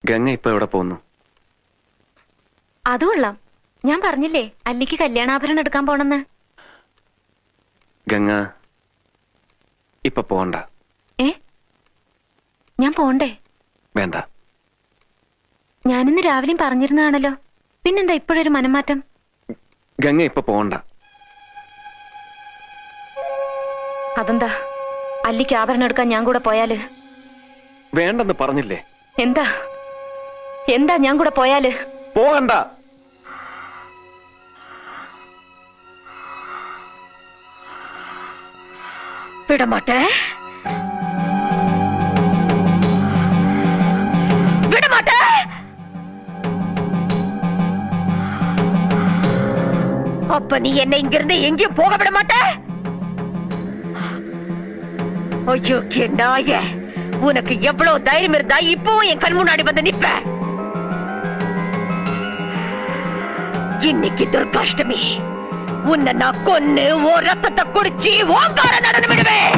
ഗംഗ ഇപ്പൊ എവിടെ പോകുന്നു? അത് കൊള്ളാം. ഞാൻ പറഞ്ഞില്ലേ അല്ലിക്ക് കല്യാണാഭരണം എടുക്കാൻ പോണെന്ന്. ഗംഗ ഇപ്പൊ പോണ്ട. ഞാൻ പോണ്ടേ? വേണ്ട. ഞാനിന്ന് രാവിലെയും പറഞ്ഞിരുന്നതാണല്ലോ, പിന്നെന്താ ഇപ്പോഴൊരു മനംമാറ്റം? ഗംഗ ഇപ്പൊ പോണ്ട. അതെന്താ? അല്ലിക്ക് ആഭരണം എടുക്കാൻ ഞാൻ കൂടെ പോയാല്? വേണ്ടെന്ന് പറഞ്ഞില്ലേ? എന്താ എന്താ ഞാൻ കൂടെ പോയാല്? പോകണ്ട. വിടമാട്ടെ, വിടമാട്ടെ. அப்ப நீ என்ன இங்கிருந்து எங்கேயும் போக விட மாட்ட? ஐயோ நாய, உனக்கு எவ்வளவு தைரியம் இருந்தா இப்பவும் என் கண் முன்னாடி வந்து நிப்ப? இன்னைக்கு துர்காஷ்டமி, உன்னை நான் கொன்னு ஓ ரத்தத்தை குடிச்சு ஓங்கார நடனம் விடுவேன்.